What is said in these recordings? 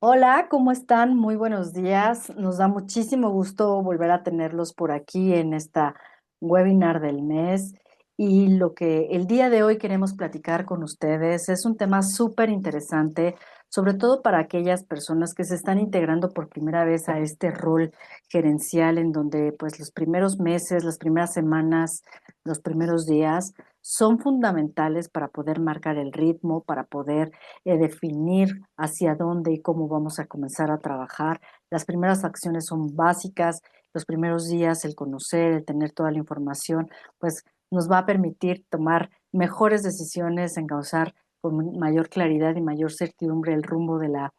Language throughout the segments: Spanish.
Hola, ¿cómo están? Muy buenos días. Nos da muchísimo gusto volver a tenerlos por aquí en esta webinar del mes. Y lo que el día de hoy queremos platicar con ustedes es un tema súper interesante, sobre todo para aquellas personas que se están integrando por primera vez a este rol gerencial en donde pues los primeros meses, las primeras semanas, los primeros días son fundamentales para poder marcar el ritmo, para poder definir hacia dónde y cómo vamos a comenzar a trabajar. Las primeras acciones son básicas, los primeros días, el conocer, el tener toda la información, pues nos va a permitir tomar mejores decisiones, encauzar con mayor claridad y mayor certidumbre el rumbo de la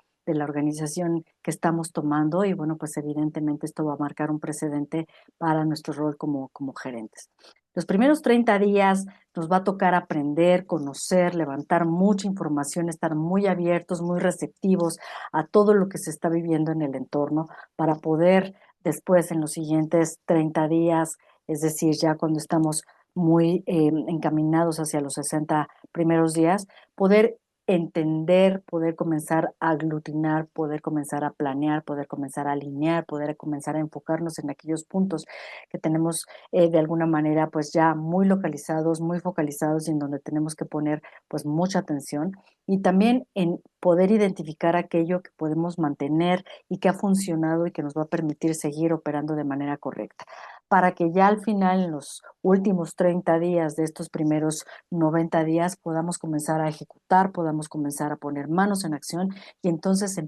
organización que estamos tomando y bueno, pues evidentemente esto va a marcar un precedente para nuestro rol como gerentes. Los primeros 30 días nos va a tocar aprender, conocer, levantar mucha información, estar muy abiertos, muy receptivos a todo lo que se está viviendo en el entorno para poder después en los siguientes 30 días, es decir, ya cuando estamos muy encaminados hacia los 60 primeros días, poder entender, poder comenzar a aglutinar, poder comenzar a planear, poder comenzar a alinear, poder comenzar a enfocarnos en aquellos puntos que tenemos de alguna manera pues ya muy localizados, muy focalizados y en donde tenemos que poner pues mucha atención y también en poder identificar aquello que podemos mantener y que ha funcionado y que nos va a permitir seguir operando de manera correcta para que ya al final, en los últimos 30 días de estos primeros 90 días, podamos comenzar a ejecutar, podamos comenzar a poner manos en acción y entonces se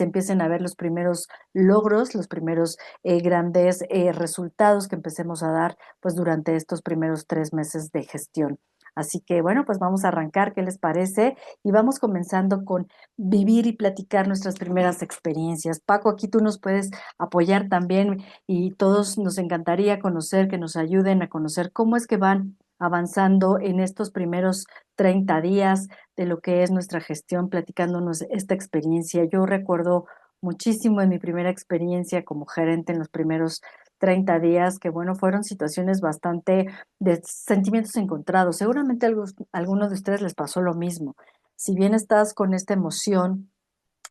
empiecen a ver los primeros logros, los primeros grandes resultados que empecemos a dar pues durante estos primeros 3 meses de gestión. Así que bueno, pues vamos a arrancar, ¿qué les parece? Y vamos comenzando con vivir y platicar nuestras primeras experiencias. Paco, aquí tú nos puedes apoyar también y todos nos encantaría conocer, que nos ayuden a conocer cómo es que van avanzando en estos primeros 30 días de lo que es nuestra gestión, platicándonos esta experiencia. Yo recuerdo muchísimo en mi primera experiencia como gerente en los primeros 30 días, que bueno, fueron situaciones bastante de sentimientos encontrados. Seguramente a algunos de ustedes les pasó lo mismo. Si bien estás con esta emoción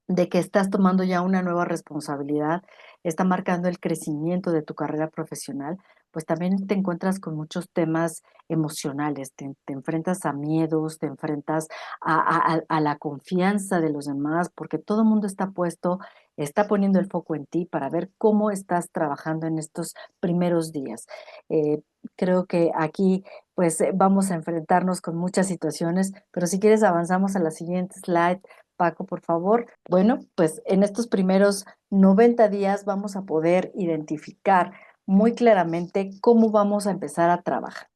de que estás tomando ya una nueva responsabilidad, está marcando el crecimiento de tu carrera profesional, pues también te encuentras con muchos temas emocionales, te enfrentas a miedos, te enfrentas a la confianza de los demás, porque todo el mundo está puesto, está poniendo el foco en ti para ver cómo estás trabajando en estos primeros días. Eh, Creo que aquí pues vamos a enfrentarnos con muchas situaciones, pero si quieres avanzamos a la siguiente slide. Paco, por favor. Bueno, pues en estos primeros 90 días vamos a poder identificar muy claramente cómo vamos a empezar a trabajar.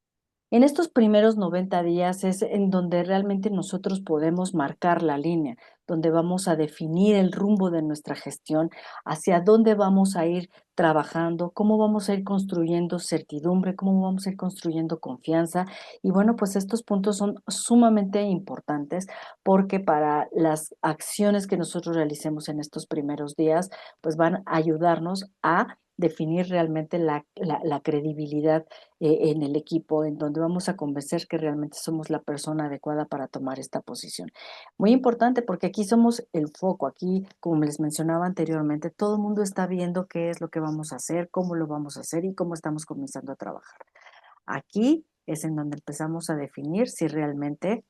En estos primeros 90 días es en donde realmente nosotros podemos marcar la línea, donde vamos a definir el rumbo de nuestra gestión, hacia dónde vamos a ir trabajando, cómo vamos a ir construyendo certidumbre, cómo vamos a ir construyendo confianza. Y bueno, pues estos puntos son sumamente importantes porque para las acciones que nosotros realicemos en estos primeros días, pues van a ayudarnos a definir realmente la credibilidad en el equipo, en donde vamos a convencer que realmente somos la persona adecuada para tomar esta posición. Muy importante porque aquí somos el foco, aquí, como les mencionaba anteriormente, todo el mundo está viendo qué es lo que vamos a hacer, cómo lo vamos a hacer y cómo estamos comenzando a trabajar. Aquí es en donde empezamos a definir si realmente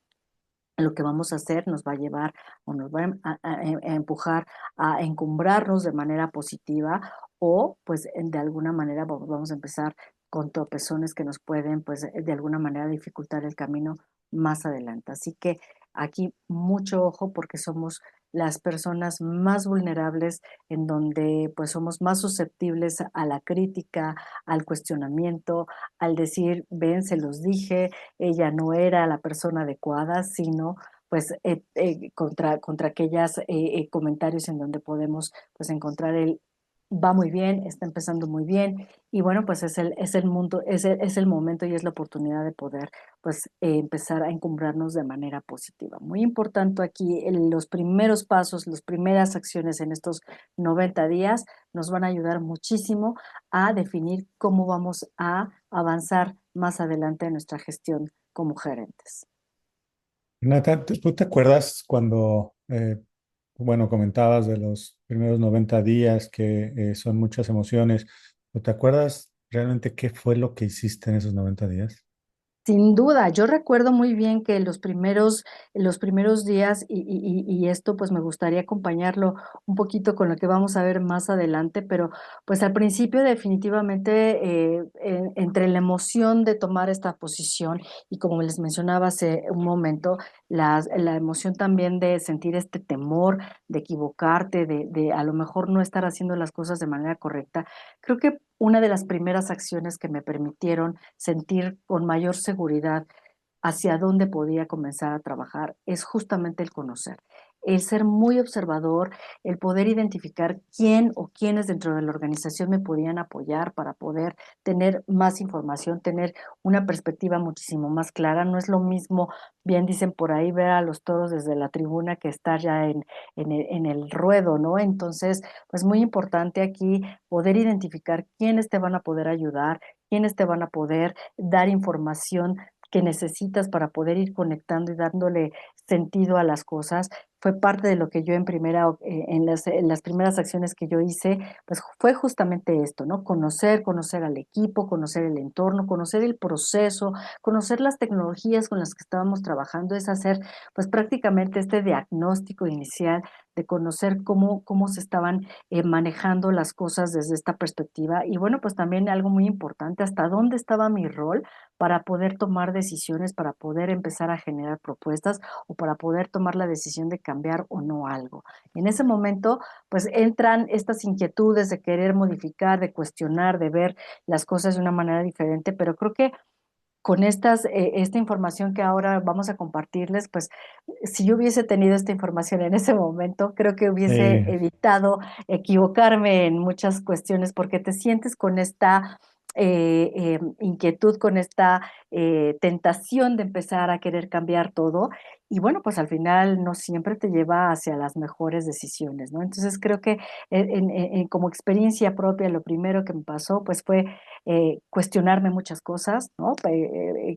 lo que vamos a hacer nos va a llevar o nos va a empujar a encumbrarnos de manera positiva o pues de alguna manera vamos a empezar con tropezones que nos pueden pues de alguna manera dificultar el camino más adelante. Así que aquí mucho ojo porque somos las personas más vulnerables en donde pues somos más susceptibles a la crítica, al cuestionamiento, al decir, ven, se los dije, ella no era la persona adecuada, sino pues contra aquellas comentarios en donde podemos pues encontrar el va muy bien, está empezando muy bien y bueno pues es el mundo, es el momento y es la oportunidad de poder pues empezar a encumbrarnos de manera positiva. Muy importante aquí los primeros pasos, las primeras acciones en estos 90 días nos van a ayudar muchísimo a definir cómo vamos a avanzar más adelante en nuestra gestión como gerentes. Nathan, ¿tú te acuerdas cuando bueno, comentabas de los primeros 90 días que son muchas emociones. ¿O ¿Te acuerdas realmente qué fue lo que hiciste en esos 90 días? Sin duda, yo recuerdo muy bien que los primeros días, y esto pues me gustaría acompañarlo un poquito con lo que vamos a ver más adelante, pero pues al principio definitivamente entre la emoción de tomar esta posición y como les mencionaba hace un momento, la emoción también de sentir este temor, de equivocarte, de a lo mejor no estar haciendo las cosas de manera correcta, creo que una de las primeras acciones que me permitieron sentir con mayor seguridad hacia dónde podía comenzar a trabajar es justamente el conocer, el ser muy observador, el poder identificar quién o quiénes dentro de la organización me podían apoyar para poder tener más información, tener una perspectiva muchísimo más clara. No es lo mismo, bien dicen por ahí, ver a los toros desde la tribuna que estar ya en el ruedo, ¿no? Entonces, pues muy importante aquí poder identificar quiénes te van a poder ayudar, quiénes te van a poder dar información que necesitas para poder ir conectando y dándole sentido a las cosas. Fue parte de lo que yo en las primeras acciones que yo hice, pues fue justamente esto, ¿no? Conocer al equipo, conocer el entorno, conocer el proceso, conocer las tecnologías con las que estábamos trabajando, es hacer pues prácticamente este diagnóstico inicial de conocer cómo se estaban manejando las cosas desde esta perspectiva. Y bueno, pues también algo muy importante, hasta dónde estaba mi rol para poder tomar decisiones, para poder empezar a generar propuestas o para poder tomar la decisión de cambiar o no algo. En ese momento, pues entran estas inquietudes de querer modificar, de cuestionar, de ver las cosas de una manera diferente, pero creo que con esta información que ahora vamos a compartirles, pues si yo hubiese tenido esta información en ese momento, creo que hubiese Sí, evitado equivocarme en muchas cuestiones porque te sientes con esta inquietud, con esta tentación de empezar a querer cambiar todo. Y bueno, pues al final no siempre te lleva hacia las mejores decisiones, ¿no? Entonces creo que como experiencia propia, lo primero que me pasó, pues fue cuestionarme muchas cosas, ¿no?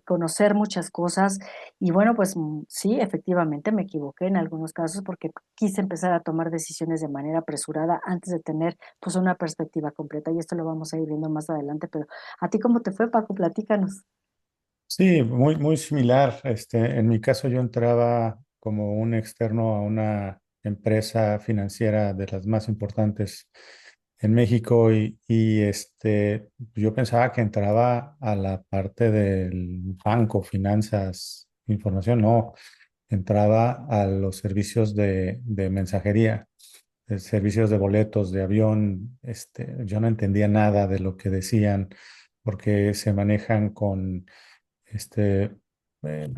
Conocer muchas cosas y bueno, pues sí, efectivamente me equivoqué en algunos casos porque quise empezar a tomar decisiones de manera apresurada antes de tener pues una perspectiva completa y esto lo vamos a ir viendo más adelante, pero ¿a ti cómo te fue, Paco? Platícanos. sí, muy similar. En mi caso yo entraba como un externo a una empresa financiera de las más importantes en México y yo pensaba que entraba a la parte del banco, finanzas, información, no, entraba a los servicios de mensajería, servicios de boletos de avión. Yo no entendía nada de lo que decían porque se manejan con este, eh,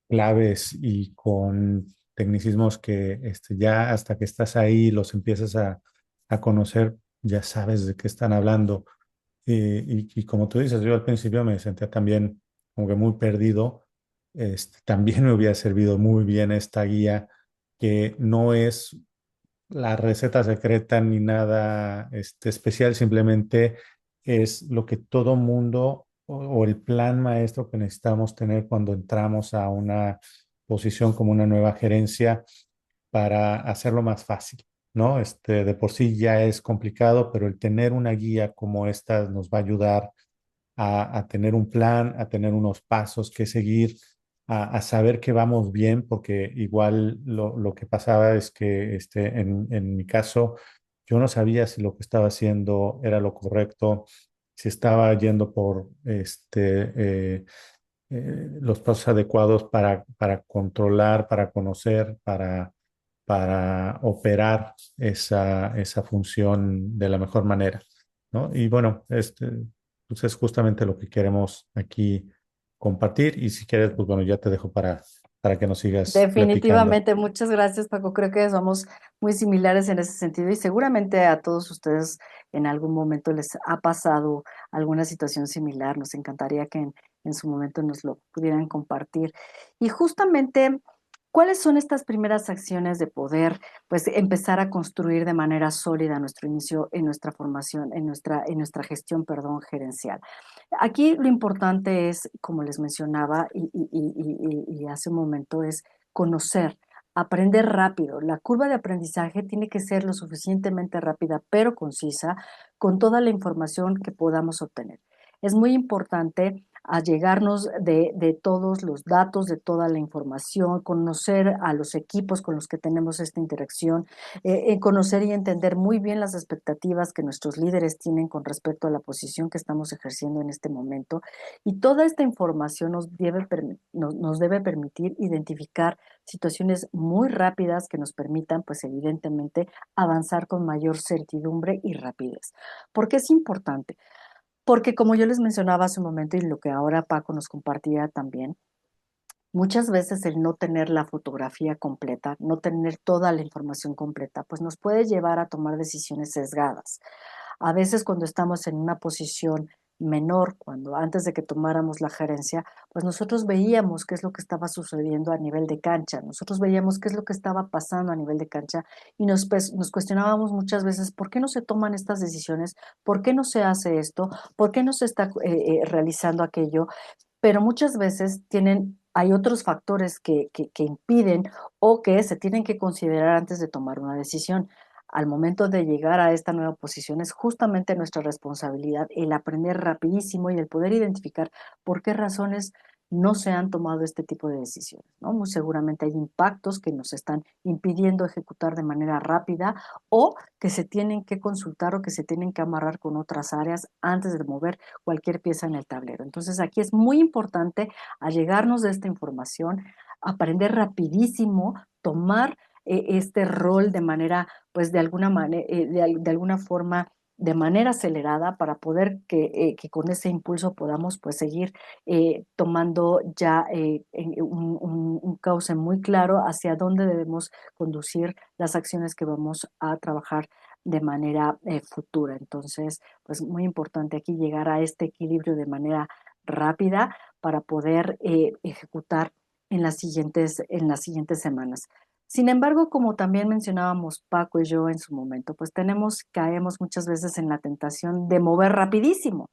claves y con tecnicismos que ya hasta que estás ahí los empiezas a conocer, ya sabes de qué están hablando. Y como tú dices, yo al principio me sentía también como que muy perdido. También me hubiera servido muy bien esta guía, que no es la receta secreta ni nada especial, simplemente es lo que todo mundo o el plan maestro que necesitamos tener cuando entramos a una posición como una nueva gerencia para hacerlo más fácil, ¿no? De por sí ya es complicado, pero el tener una guía como esta nos va a ayudar a tener un plan, a tener unos pasos que seguir, a saber que vamos bien, porque igual lo que pasaba es que en mi caso yo no sabía si lo que estaba haciendo era lo correcto, si estaba yendo por los pasos adecuados para controlar, para conocer, para operar esa función de la mejor manera, ¿no? Y bueno, pues es justamente lo que queremos aquí compartir. Y si quieres, pues bueno, ya te dejo para que nos sigas platicando. Definitivamente, muchas gracias, Paco. Creo que somos muy similares en ese sentido y seguramente a todos ustedes en algún momento les ha pasado alguna situación similar. Nos encantaría que en su momento nos lo pudieran compartir. Y justamente, ¿cuáles son estas primeras acciones de poder, pues, empezar a construir de manera sólida nuestro inicio en nuestra formación, en nuestra gestión, perdón, gerencial? Aquí lo importante es, como les mencionaba y hace un momento, es conocer. aprender rápido. La curva de aprendizaje tiene que ser lo suficientemente rápida, pero concisa, con toda la información que podamos obtener. Es muy importante allegarnos de todos los datos, de toda la información, conocer a los equipos con los que tenemos esta interacción, conocer y entender muy bien las expectativas que nuestros líderes tienen con respecto a la posición que estamos ejerciendo en este momento. Y toda esta información nos debe permitir identificar situaciones muy rápidas que nos permitan, pues evidentemente, avanzar con mayor certidumbre y rapidez. ¿Por qué es importante? Porque como yo les mencionaba hace un momento y lo que ahora Paco nos compartía también, muchas veces el no tener la fotografía completa, no tener toda la información completa, pues nos puede llevar a tomar decisiones sesgadas. A veces cuando estamos en una posición menor, cuando antes de que tomáramos la gerencia, pues nosotros veíamos qué es lo que estaba sucediendo a nivel de cancha, nosotros veíamos qué es lo que estaba pasando a nivel de cancha y nos cuestionábamos muchas veces por qué no se toman estas decisiones, por qué no se hace esto, por qué no se está realizando aquello, pero muchas veces hay otros factores que impiden o que se tienen que considerar antes de tomar una decisión. Al momento de llegar a esta nueva posición es justamente nuestra responsabilidad el aprender rapidísimo y el poder identificar por qué razones no se han tomado este tipo de decisiones, ¿no? Muy seguramente hay impactos que nos están impidiendo ejecutar de manera rápida o que se tienen que consultar o que se tienen que amarrar con otras áreas antes de mover cualquier pieza en el tablero. Entonces aquí es muy importante allegarnos de esta información, aprender rapidísimo, tomar este rol de manera, pues de alguna manera, de alguna forma, de manera acelerada para poder que con ese impulso podamos pues seguir tomando ya un cauce muy claro hacia dónde debemos conducir las acciones que vamos a trabajar de manera futura. Entonces, pues muy importante aquí llegar a este equilibrio de manera rápida para poder ejecutar en las siguientes semanas. Sin embargo, como también mencionábamos Paco y yo en su momento, pues caemos muchas veces en la tentación de mover rapidísimo.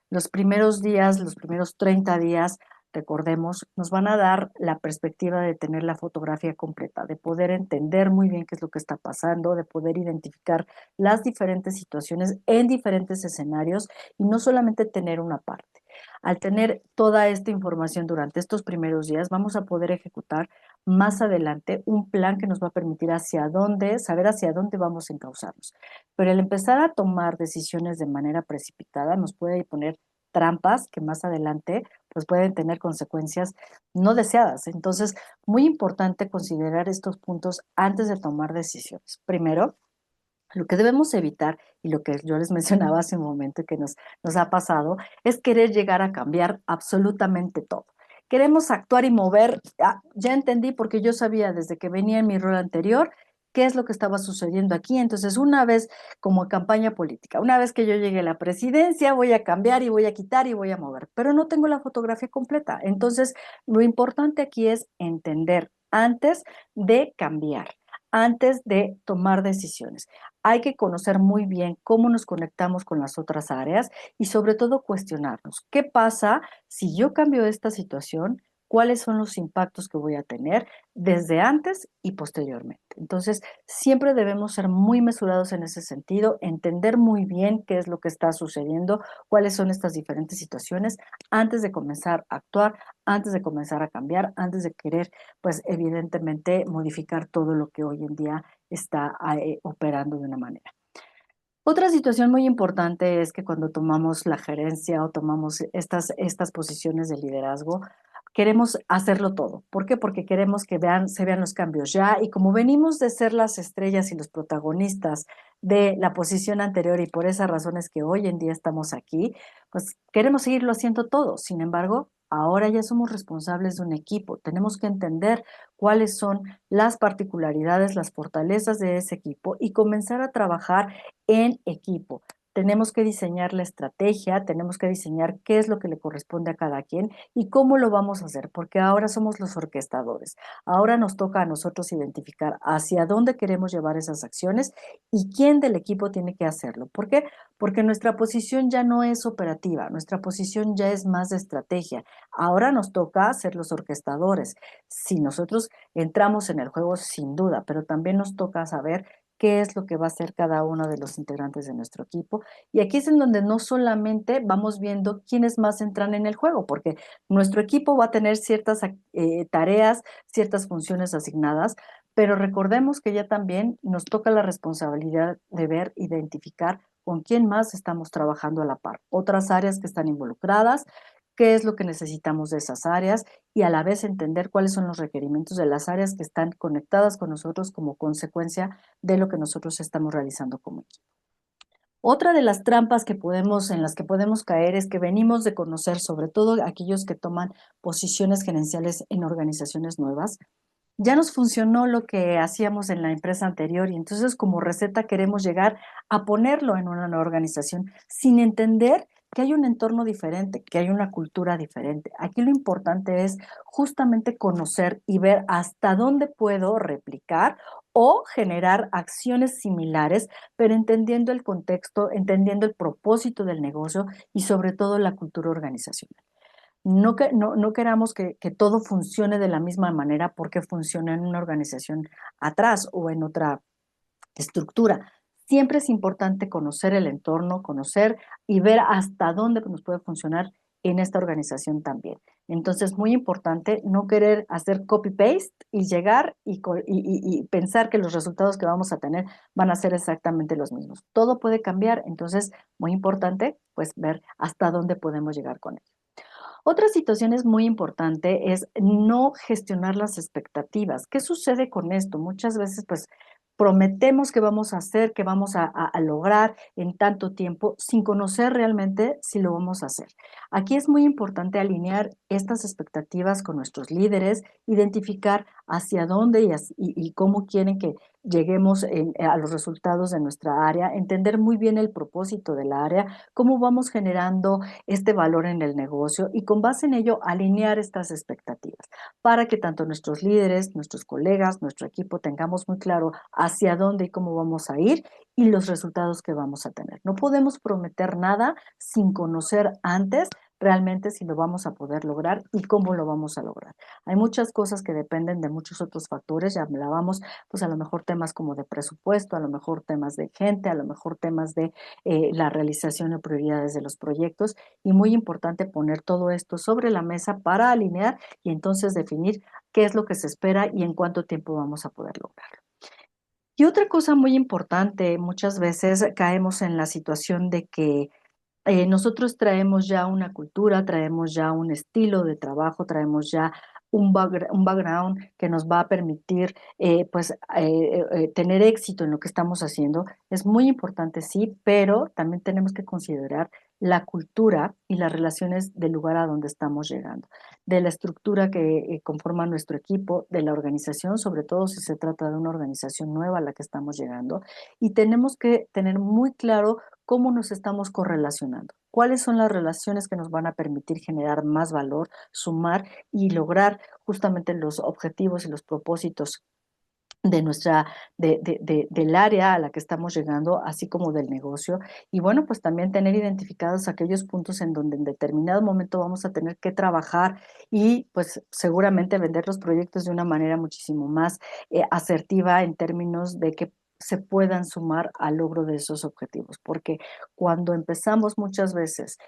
Los primeros días, los primeros 30 días, recordemos, nos van a dar la perspectiva de tener la fotografía completa, de poder entender muy bien qué es lo que está pasando, de poder identificar las diferentes situaciones en diferentes escenarios y no solamente tener una parte. Al tener toda esta información durante estos primeros días, vamos a poder ejecutar más adelante un plan que nos va a permitir saber hacia dónde vamos a encauzarnos. Pero el empezar a tomar decisiones de manera precipitada nos puede poner trampas que más adelante pues pueden tener consecuencias no deseadas. Entonces, muy importante considerar estos puntos antes de tomar decisiones. Primero, lo que debemos evitar y lo que yo les mencionaba hace un momento y que nos ha pasado es querer llegar a cambiar absolutamente todo. Queremos actuar y mover. Ya entendí porque yo sabía desde que venía en mi rol anterior qué es lo que estaba sucediendo aquí. Entonces, una vez como campaña política, una vez que yo llegue a la presidencia, voy a cambiar y voy a quitar y voy a mover, pero no tengo la fotografía completa. Entonces, lo importante aquí es entender antes de cambiar, antes de tomar decisiones. Hay que conocer muy bien cómo nos conectamos con las otras áreas y sobre todo cuestionarnos, ¿qué pasa si yo cambio esta situación? ¿Cuáles son los impactos que voy a tener desde antes y posteriormente? Entonces, siempre debemos ser muy mesurados en ese sentido, entender muy bien qué es lo que está sucediendo, cuáles son estas diferentes situaciones antes de comenzar a actuar, antes de comenzar a cambiar, antes de querer, pues evidentemente, modificar todo lo que hoy en día está operando de una manera. Otra situación muy importante es que cuando tomamos la gerencia o tomamos estas posiciones de liderazgo, queremos hacerlo todo. ¿Por qué? Porque queremos que se vean los cambios ya y como venimos de ser las estrellas y los protagonistas de la posición anterior y por esas razones que hoy en día estamos aquí, pues queremos seguirlo haciendo todo. Sin embargo, ahora ya somos responsables de un equipo. Tenemos que entender cuáles son las particularidades, las fortalezas de ese equipo y comenzar a trabajar en equipo. tenemos que diseñar la estrategia, tenemos que diseñar qué es lo que le corresponde a cada quien y cómo lo vamos a hacer, porque ahora somos los orquestadores. Ahora nos toca a nosotros identificar hacia dónde queremos llevar esas acciones y quién del equipo tiene que hacerlo. ¿Por qué? Porque nuestra posición ya no es operativa, nuestra posición ya es más de estrategia. Ahora nos toca ser los orquestadores. Si nosotros entramos en el juego, sin duda, pero también nos toca saber qué es lo que va a hacer cada uno de los integrantes de nuestro equipo. Y aquí es en donde no solamente vamos viendo quiénes más entran en el juego, porque nuestro equipo va a tener ciertas tareas, ciertas funciones asignadas, pero recordemos que ya también nos toca la responsabilidad de ver, identificar con quién más estamos trabajando a la par, otras áreas que están involucradas, qué es lo que necesitamos de esas áreas y a la vez entender cuáles son los requerimientos de las áreas que están conectadas con nosotros como consecuencia de lo que nosotros estamos realizando como equipo. Otra de las trampas en las que podemos caer es que venimos de conocer, sobre todo aquellos que toman posiciones gerenciales en organizaciones nuevas, ya nos funcionó lo que hacíamos en la empresa anterior y entonces como receta queremos llegar a ponerlo en una nueva organización sin entender que hay un entorno diferente, que hay una cultura diferente. Aquí lo importante es justamente conocer y ver hasta dónde puedo replicar o generar acciones similares, pero entendiendo el contexto, entendiendo el propósito del negocio y sobre todo la cultura organizacional. No queramos que todo funcione de la misma manera porque funciona en una organización atrás o en otra estructura. Siempre es importante conocer el entorno, conocer y ver hasta dónde nos puede funcionar en esta organización también. Entonces, muy importante no querer hacer copy-paste y llegar y pensar que los resultados que vamos a tener van a ser exactamente los mismos. Todo puede cambiar, entonces, muy importante, pues, ver hasta dónde podemos llegar con ello. Otra situación es muy importante, es no gestionar las expectativas. ¿Qué sucede con esto? Muchas veces, pues, prometemos que vamos a hacer, que vamos a lograr en tanto tiempo, sin conocer realmente si lo vamos a hacer. Aquí es muy importante alinear estas expectativas con nuestros líderes, identificar hacia dónde y cómo quieren que lleguemos a los resultados de nuestra área, entender muy bien el propósito del área, cómo vamos generando este valor en el negocio y con base en ello alinear estas expectativas para que tanto nuestros líderes, nuestros colegas, nuestro equipo tengamos muy claro hacia dónde y cómo vamos a ir y los resultados que vamos a tener. No podemos prometer nada sin conocer antes realmente si lo vamos a poder lograr y cómo lo vamos a lograr. Hay muchas cosas que dependen de muchos otros factores, ya hablábamos, pues a lo mejor temas como de presupuesto, a lo mejor temas de gente, a lo mejor temas de la realización de prioridades de los proyectos y muy importante poner todo esto sobre la mesa para alinear y entonces definir qué es lo que se espera y en cuánto tiempo vamos a poder lograrlo. Y otra cosa muy importante, muchas veces caemos en la situación de que nosotros traemos ya una cultura, traemos ya un estilo de trabajo, traemos ya un background que nos va a permitir tener éxito en lo que estamos haciendo. Es muy importante, sí, pero también tenemos que considerar la cultura y las relaciones del lugar a donde estamos llegando, de la estructura que conforma nuestro equipo, de la organización, sobre todo si se trata de una organización nueva a la que estamos llegando, y tenemos que tener muy claro cómo nos estamos correlacionando, cuáles son las relaciones que nos van a permitir generar más valor, sumar y lograr justamente los objetivos y los propósitos de del área a la que estamos llegando, así como del negocio. Y bueno, pues también tener identificados aquellos puntos en donde en determinado momento vamos a tener que trabajar y pues seguramente vender los proyectos de una manera muchísimo más asertiva en términos de que se puedan sumar al logro de esos objetivos, porque cuando empezamos muchas veces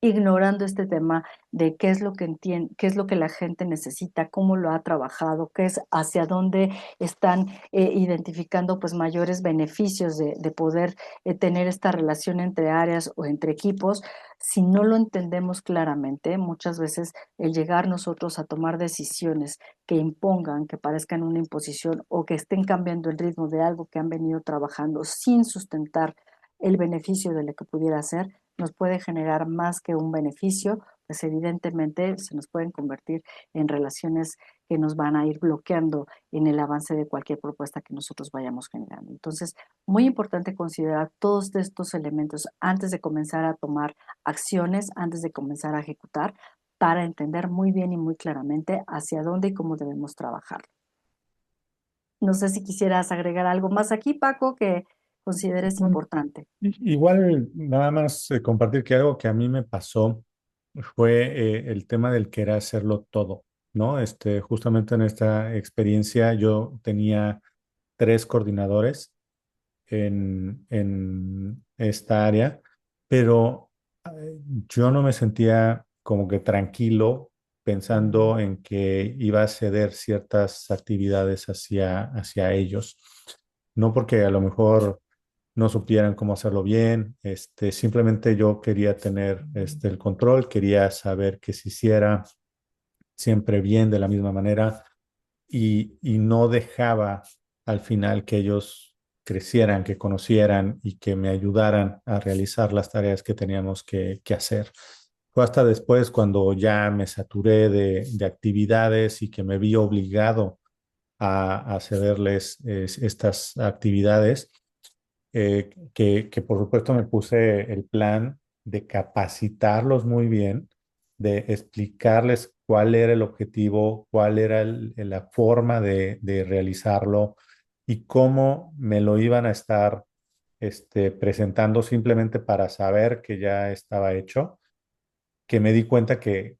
ignorando este tema de qué es lo que entiende, qué es lo que la gente necesita, cómo lo ha trabajado, qué es hacia dónde están identificando pues mayores beneficios de poder tener esta relación entre áreas o entre equipos. Si no lo entendemos claramente, muchas veces el llegar nosotros a tomar decisiones que impongan, que parezcan una imposición o que estén cambiando el ritmo de algo que han venido trabajando sin sustentar el beneficio de lo que pudiera ser, nos puede generar más que un beneficio, pues evidentemente se nos pueden convertir en relaciones que nos van a ir bloqueando en el avance de cualquier propuesta que nosotros vayamos generando. Entonces, muy importante considerar todos estos elementos antes de comenzar a tomar acciones, antes de comenzar a ejecutar, para entender muy bien y muy claramente hacia dónde y cómo debemos trabajar. No sé si quisieras agregar algo más aquí, Paco, que consideres importante. Igual, nada más compartir que algo que a mí me pasó fue el tema del querer hacerlo todo, ¿no? Justamente en esta experiencia yo tenía tres coordinadores en esta área, pero yo no me sentía como que tranquilo pensando en que iba a ceder ciertas actividades hacia ellos. No porque a lo mejor no supieran cómo hacerlo bien, simplemente yo quería tener el control, quería saber que se hiciera siempre bien de la misma manera y no dejaba al final que ellos crecieran, que conocieran y que me ayudaran a realizar las tareas que teníamos que hacer. Fue hasta después cuando ya me saturé de actividades y que me vi obligado a cederles estas actividades, que por supuesto me puse el plan de capacitarlos muy bien, de explicarles cuál era el objetivo, cuál era la forma de realizarlo y cómo me lo iban a estar presentando simplemente para saber que ya estaba hecho, que me di cuenta que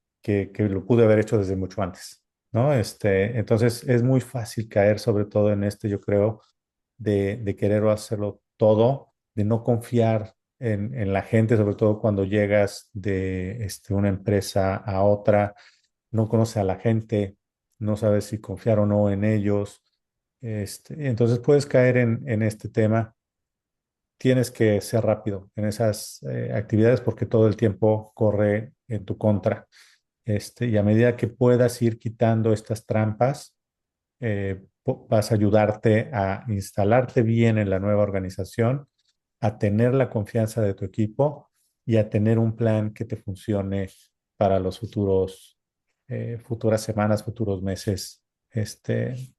lo pude haber hecho desde mucho antes, ¿no? Entonces es muy fácil caer sobre todo en yo creo, de querer hacerlo todo, de no confiar en la gente, sobre todo cuando llegas de una empresa a otra, no conoces a la gente, no sabes si confiar o no en ellos. Entonces puedes caer en este tema. Tienes que ser rápido en esas actividades porque todo el tiempo corre en tu contra. Y a medida que puedas ir quitando estas trampas, vas a ayudarte a instalarte bien en la nueva organización, a tener la confianza de tu equipo y a tener un plan que te funcione para los futuras semanas, futuros meses,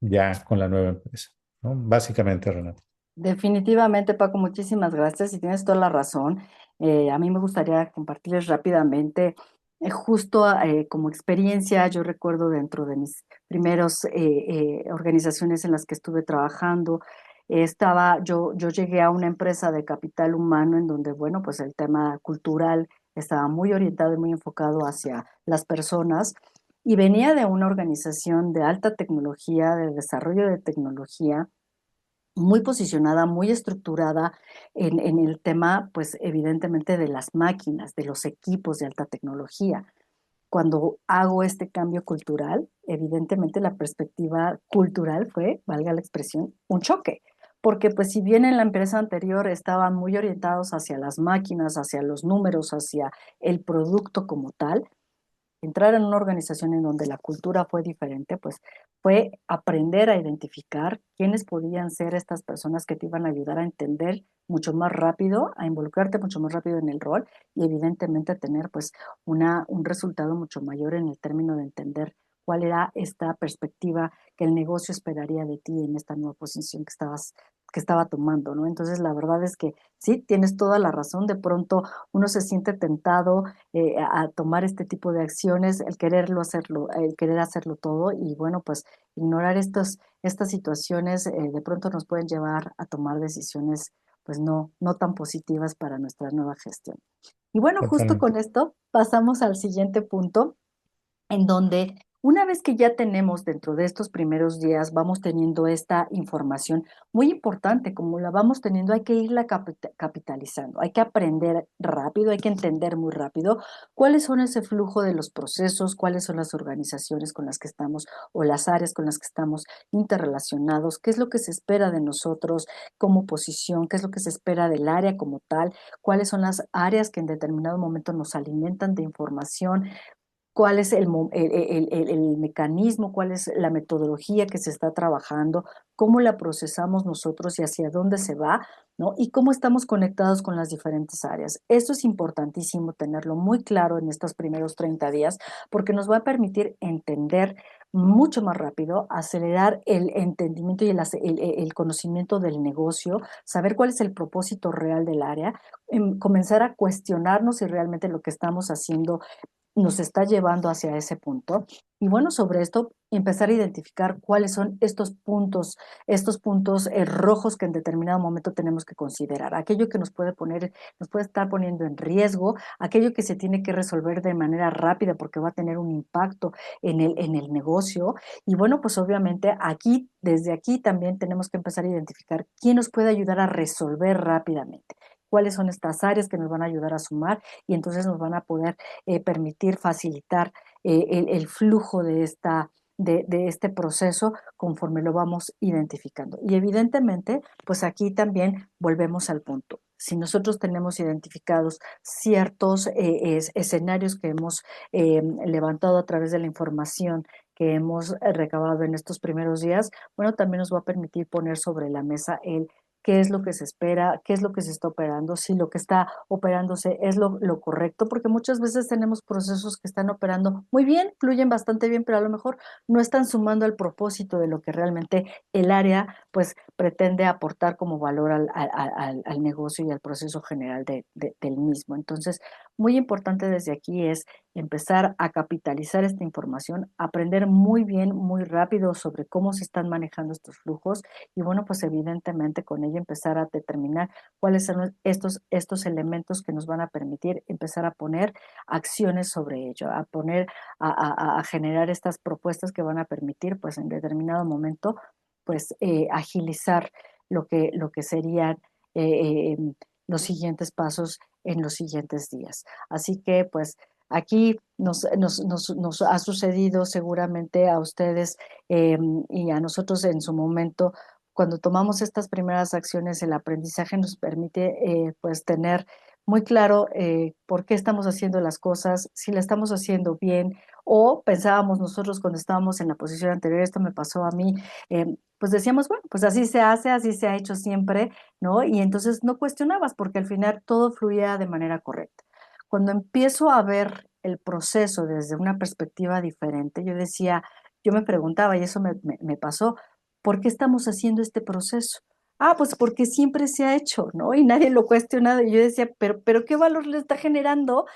ya con la nueva empresa, ¿no? Básicamente, Renato. Definitivamente, Paco, muchísimas gracias y tienes toda la razón. A mí me gustaría compartirles rápidamente, justo como experiencia, yo recuerdo dentro de mis primeros organizaciones en las que estuve trabajando, yo llegué a una empresa de capital humano en donde, bueno, pues el tema cultural estaba muy orientado y muy enfocado hacia las personas y venía de una organización de alta tecnología, de desarrollo de tecnología muy posicionada, muy estructurada en el tema, pues evidentemente de las máquinas, de los equipos de alta tecnología. Cuando hago este cambio cultural, evidentemente la perspectiva cultural fue, valga la expresión, un choque. Porque pues si bien en la empresa anterior estaban muy orientados hacia las máquinas, hacia los números, hacia el producto como tal, entrar en una organización en donde la cultura fue diferente, pues fue aprender a identificar quiénes podían ser estas personas que te iban a ayudar a entender mucho más rápido, a involucrarte mucho más rápido en el rol y evidentemente a tener pues un resultado mucho mayor en el término de entender cuál era esta perspectiva que el negocio esperaría de ti en esta nueva posición que estaba tomando, ¿no? Entonces, la verdad es que sí, tienes toda la razón. De pronto uno se siente tentado a tomar este tipo de acciones, el querer hacerlo todo y bueno, pues ignorar estas situaciones de pronto nos pueden llevar a tomar decisiones pues no tan positivas para nuestra nueva gestión. Y bueno, justo Totalmente. con esto pasamos al siguiente punto en donde una vez que ya tenemos dentro de estos primeros días, vamos teniendo esta información muy importante, como la vamos teniendo, hay que irla capitalizando, hay que aprender rápido, hay que entender muy rápido cuáles son ese flujo de los procesos, cuáles son las organizaciones con las que estamos o las áreas con las que estamos interrelacionados, qué es lo que se espera de nosotros como posición, qué es lo que se espera del área como tal, cuáles son las áreas que en determinado momento nos alimentan de información, cuál es el mecanismo, cuál es la metodología que se está trabajando, cómo la procesamos nosotros y hacia dónde se va, ¿no? Y cómo estamos conectados con las diferentes áreas. Esto es importantísimo tenerlo muy claro en estos primeros 30 días porque nos va a permitir entender mucho más rápido, acelerar el entendimiento y el conocimiento del negocio, saber cuál es el propósito real del área, comenzar a cuestionarnos si realmente lo que estamos haciendo nos está llevando hacia ese punto. Y bueno, sobre esto, empezar a identificar cuáles son estos puntos rojos que en determinado momento tenemos que considerar. Aquello que nos puede estar poniendo en riesgo, aquello que se tiene que resolver de manera rápida porque va a tener un impacto en el negocio. Y bueno, pues obviamente aquí, desde aquí también tenemos que empezar a identificar quién nos puede ayudar a resolver rápidamente. Cuáles son estas áreas que nos van a ayudar a sumar y entonces nos van a poder permitir facilitar el flujo de este proceso conforme lo vamos identificando. Y evidentemente, pues aquí también volvemos al punto. Si nosotros tenemos identificados ciertos escenarios que hemos levantado a través de la información que hemos recabado en estos primeros días, bueno, también nos va a permitir poner sobre la mesa el qué es lo que se espera, qué es lo que se está operando, si lo que está operándose es lo correcto, porque muchas veces tenemos procesos que están operando muy bien, fluyen bastante bien, pero a lo mejor no están sumando al propósito de lo que realmente el área pues pretende aportar como valor al negocio y al proceso general del mismo. Entonces, muy importante desde aquí es empezar a capitalizar esta información, aprender muy bien, muy rápido sobre cómo se están manejando estos flujos y bueno, pues evidentemente con ello empezar a determinar cuáles son estos elementos que nos van a permitir empezar a poner acciones sobre ello, a poner, a generar estas propuestas que van a permitir, pues en determinado momento, pues agilizar lo que serían los siguientes pasos en los siguientes días. Así que, pues, aquí nos ha sucedido seguramente a ustedes y a nosotros en su momento cuando tomamos estas primeras acciones, el aprendizaje nos permite pues tener muy claro por qué estamos haciendo las cosas, si la estamos haciendo bien o pensábamos nosotros cuando estábamos en la posición anterior, esto me pasó a mí, pues decíamos, bueno, pues así se hace, así se ha hecho siempre, ¿no? Y entonces no cuestionabas porque al final todo fluía de manera correcta. Cuando empiezo a ver el proceso desde una perspectiva diferente, yo decía, yo me preguntaba, y eso me pasó, ¿por qué estamos haciendo este proceso? Ah, pues porque siempre se ha hecho, ¿no? Y nadie lo cuestiona. Y yo decía, pero ¿qué valor le está generando?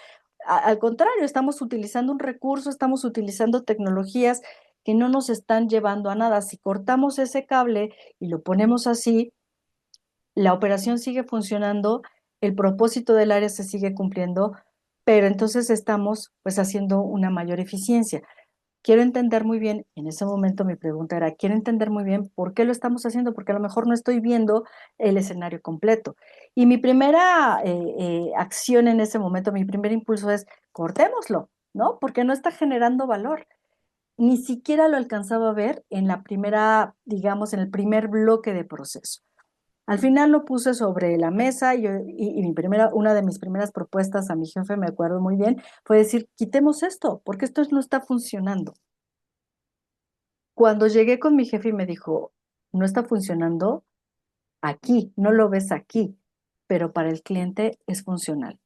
Al contrario, estamos utilizando un recurso, estamos utilizando tecnologías que no nos están llevando a nada. Si cortamos ese cable y lo ponemos así, la operación sigue funcionando, el propósito del área se sigue cumpliendo, pero entonces estamos pues haciendo una mayor eficiencia. Quiero entender muy bien, en ese momento mi pregunta era, quiero entender muy bien por qué lo estamos haciendo, porque a lo mejor no estoy viendo el escenario completo. Y mi primera acción en ese momento, mi primer impulso es, cortémoslo, ¿no? Porque no está generando valor. Ni siquiera lo alcanzaba a ver en la primera, digamos, en el primer bloque de proceso. Al final lo puse sobre la mesa y una de mis primeras propuestas a mi jefe, me acuerdo muy bien, fue decir, quitemos esto, porque esto no está funcionando. Cuando llegué con mi jefe y me dijo, no está funcionando aquí, no lo ves aquí, pero para el cliente es funcional.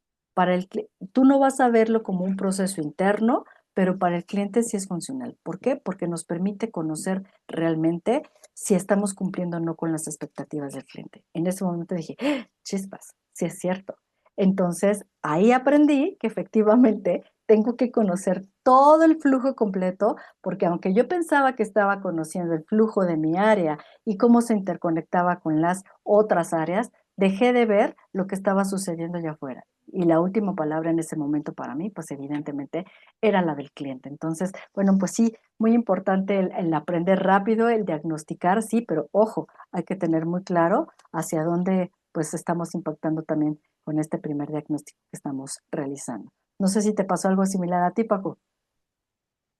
Tú no vas a verlo como un proceso interno, pero para el cliente sí es funcional. ¿Por qué? Porque nos permite conocer realmente si estamos cumpliendo o no con las expectativas del cliente. En ese momento dije, ¡ah! Chispas, sí es cierto. Entonces, ahí aprendí que efectivamente tengo que conocer todo el flujo completo, porque aunque yo pensaba que estaba conociendo el flujo de mi área y cómo se interconectaba con las otras áreas, dejé de ver lo que estaba sucediendo allá afuera. Y la última palabra en ese momento para mí, pues evidentemente era la del cliente. Entonces, bueno, pues sí, muy importante el aprender rápido, el diagnosticar, sí, pero ojo, hay que tener muy claro hacia dónde pues estamos impactando también con este primer diagnóstico que estamos realizando. No sé si te pasó algo similar a ti, Paco.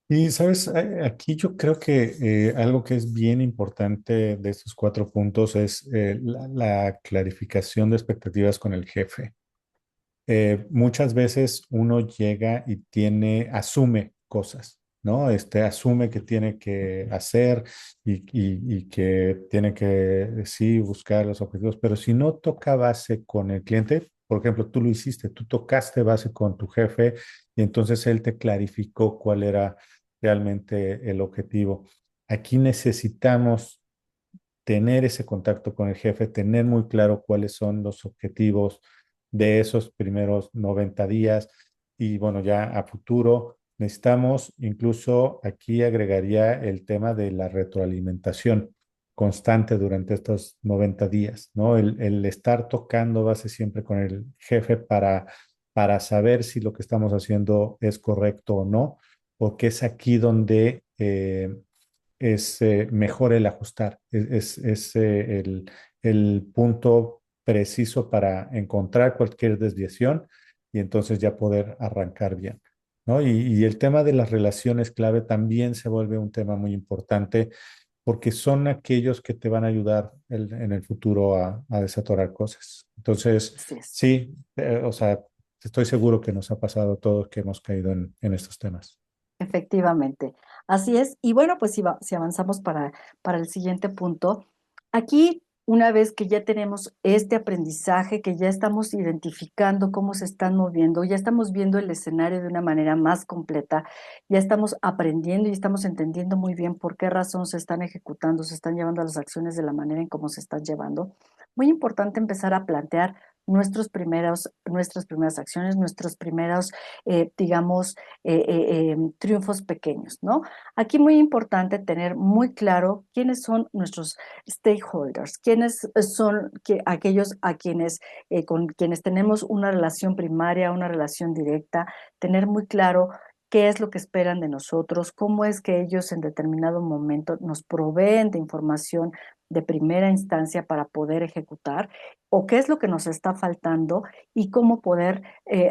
Y sabes, aquí yo creo que algo que es bien importante de estos 4 puntos es la clarificación de expectativas con el jefe. Muchas veces uno llega y asume cosas, ¿no? Asume que tiene que hacer y que tiene que, sí, buscar los objetivos, pero si no toca base con el cliente, por ejemplo, tú lo hiciste, tú tocaste base con tu jefe y entonces él te clarificó cuál era realmente el objetivo. Aquí necesitamos tener ese contacto con el jefe, tener muy claro cuáles son los objetivos de esos primeros 90 días y bueno, ya a futuro necesitamos, incluso aquí agregaría el tema de la retroalimentación constante durante estos 90 días, ¿no? El estar tocando base siempre con el jefe para saber si lo que estamos haciendo es correcto o no, porque es aquí donde es mejor el ajustar, el punto preciso para encontrar cualquier desviación y entonces ya poder arrancar bien, ¿no? Y el tema de las relaciones clave también se vuelve un tema muy importante porque son aquellos que te van a ayudar en el futuro a desatorar cosas. Entonces, Así es. sí, o sea, estoy seguro que nos ha pasado a todos que hemos caído en estos temas. Efectivamente, así es. Y bueno, pues si avanzamos para el siguiente punto, aquí una vez que ya tenemos este aprendizaje, que ya estamos identificando cómo se están moviendo, ya estamos viendo el escenario de una manera más completa, ya estamos aprendiendo y estamos entendiendo muy bien por qué razón se están ejecutando, se están llevando a las acciones de la manera en cómo se están llevando. Muy importante empezar a plantear nuestras primeras acciones, nuestros primeros, digamos, triunfos pequeños, ¿no? Aquí muy importante tener muy claro quiénes son nuestros stakeholders, quiénes son aquellos a quienes, con quienes tenemos una relación primaria, una relación directa, tener muy claro qué es lo que esperan de nosotros, cómo es que ellos en determinado momento nos proveen de información de primera instancia para poder ejecutar, o qué es lo que nos está faltando y cómo poder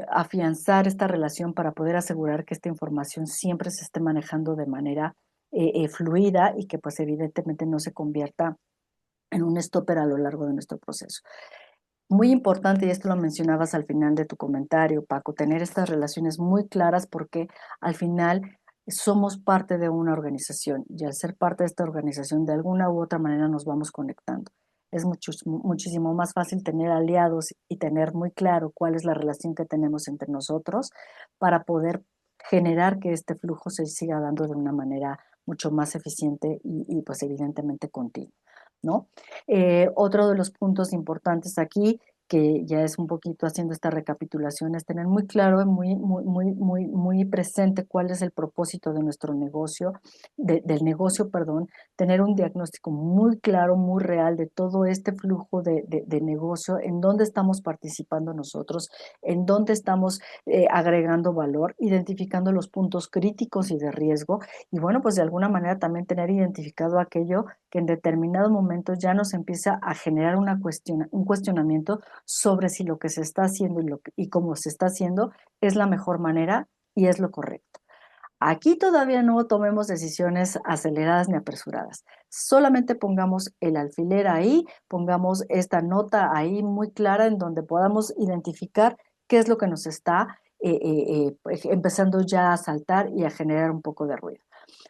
afianzar esta relación para poder asegurar que esta información siempre se esté manejando de manera fluida y que pues evidentemente no se convierta en un stopper a lo largo de nuestro proceso. Muy importante, y esto lo mencionabas al final de tu comentario, Paco, tener estas relaciones muy claras porque al final somos parte de una organización y al ser parte de esta organización de alguna u otra manera nos vamos conectando. Es muchísimo más fácil tener aliados y tener muy claro cuál es la relación que tenemos entre nosotros para poder generar que este flujo se siga dando de una manera mucho más eficiente y pues evidentemente continua, ¿no? Otro de los puntos importantes aquí, que ya es un poquito haciendo esta recapitulación, es tener muy claro y muy presente cuál es el propósito de nuestro negocio, del negocio, perdón, tener un diagnóstico muy claro, muy real de todo este flujo de negocio, en dónde estamos participando nosotros, en dónde estamos agregando valor, identificando los puntos críticos y de riesgo, y bueno, pues de alguna manera también tener identificado aquello que en determinado momento ya nos empieza a generar un cuestionamiento sobre si lo que se está haciendo y cómo se está haciendo es la mejor manera y es lo correcto. Aquí todavía no tomemos decisiones aceleradas ni apresuradas. Solamente pongamos el alfiler ahí, pongamos esta nota ahí muy clara en donde podamos identificar qué es lo que nos está empezando ya a saltar y a generar un poco de ruido.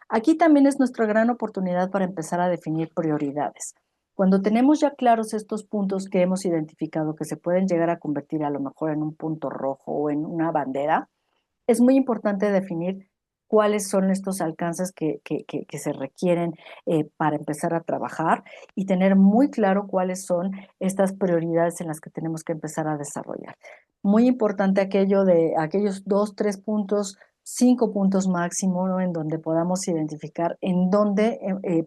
Aquí también es nuestra gran oportunidad para empezar a definir prioridades. Cuando tenemos ya claros estos puntos que hemos identificado que se pueden llegar a convertir a lo mejor en un punto rojo o en una bandera, es muy importante definir cuáles son estos alcances que se requieren para empezar a trabajar y tener muy claro cuáles son estas prioridades en las que tenemos que empezar a desarrollar. Muy importante aquello de aquellos 2, 3 puntos, 5 puntos máximo, ¿no? En donde podamos identificar en dónde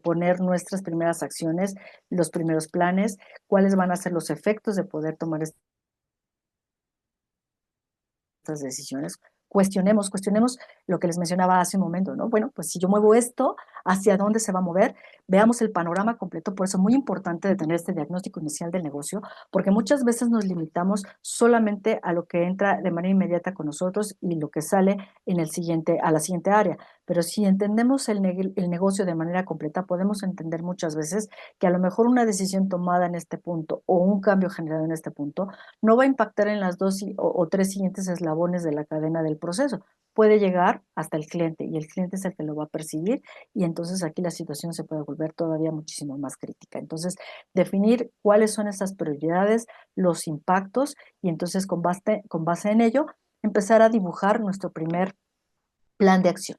poner nuestras primeras acciones, los primeros planes, cuáles van a ser los efectos de poder tomar estas decisiones. Cuestionemos lo que les mencionaba hace un momento, ¿no? Bueno, pues si yo muevo esto, ¿hacia dónde se va a mover? Veamos el panorama completo, por eso es muy importante de tener este diagnóstico inicial del negocio, porque muchas veces nos limitamos solamente a lo que entra de manera inmediata con nosotros y lo que sale a la siguiente área. pero si entendemos el negocio de manera completa, podemos entender muchas veces que a lo mejor una decisión tomada en este punto o un cambio generado en este punto no va a impactar en las dos o tres siguientes eslabones de la cadena del proceso. Puede llegar hasta el cliente y el cliente es el que lo va a percibir y entonces aquí la situación se puede volver todavía muchísimo más crítica. Entonces, definir cuáles son esas prioridades, los impactos y entonces con base en ello empezar a dibujar nuestro primer plan de acción.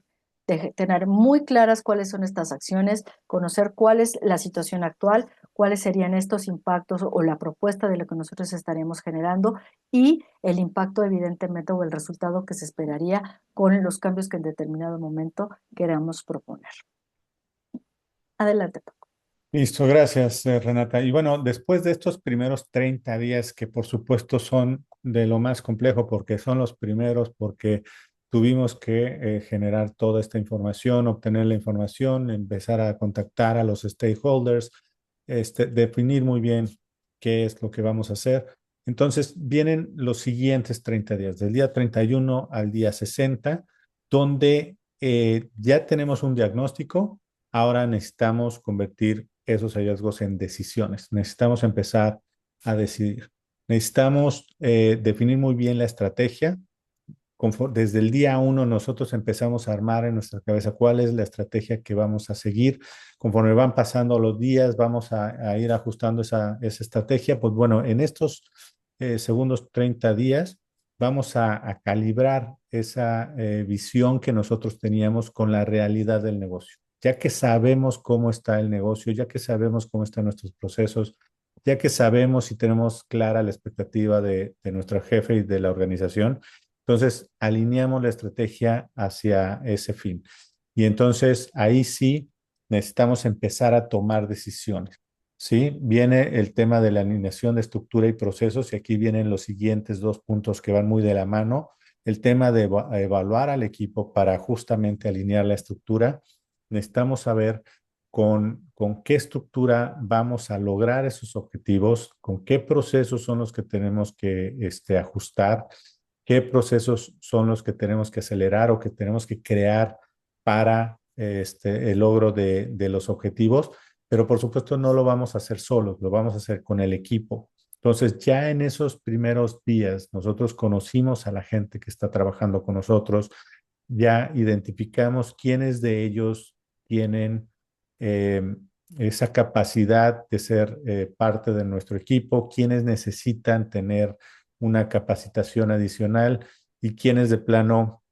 Tener muy claras cuáles son estas acciones, conocer cuál es la situación actual, cuáles serían estos impactos o la propuesta de lo que nosotros estaríamos generando y el impacto evidentemente o el resultado que se esperaría con los cambios que en determinado momento queramos proponer. Adelante, Paco. Listo, gracias, Renata. Y bueno, después de estos primeros 30 días, que por supuesto son de lo más complejo porque son los primeros, porque tuvimos que generar toda esta información, obtener la información, empezar a contactar a los stakeholders, definir muy bien qué es lo que vamos a hacer. Entonces, vienen los siguientes 30 días, del día 31 al día 60, donde ya tenemos un diagnóstico. Ahora necesitamos convertir esos hallazgos en decisiones. Necesitamos empezar a decidir. Necesitamos definir muy bien la estrategia. Desde el día uno nosotros empezamos a armar en nuestra cabeza cuál es la estrategia que vamos a seguir. Conforme van pasando los días, vamos a ir ajustando esa estrategia. Pues bueno, en estos segundos 30 días vamos a calibrar esa visión que nosotros teníamos con la realidad del negocio. Ya que sabemos cómo está el negocio, ya que sabemos cómo están nuestros procesos, ya que sabemos y tenemos clara la expectativa de nuestro jefe y de la organización, entonces alineamos la estrategia hacia ese fin. Y entonces ahí sí necesitamos empezar a tomar decisiones. ¿Sí? Viene el tema de la alineación de estructura y procesos y aquí vienen los siguientes dos puntos que van muy de la mano. El tema de evaluar al equipo para justamente alinear la estructura. Necesitamos saber con qué estructura vamos a lograr esos objetivos, con qué procesos son los que tenemos que ajustar, qué procesos son los que tenemos que acelerar o que tenemos que crear para el logro de los objetivos, pero por supuesto no lo vamos a hacer solos, lo vamos a hacer con el equipo. Entonces, ya en esos primeros días, nosotros conocimos a la gente que está trabajando con nosotros, ya identificamos quiénes de ellos tienen eh, esa capacidad de ser parte de nuestro equipo, quiénes necesitan tener una capacitación adicional y quiénes de plano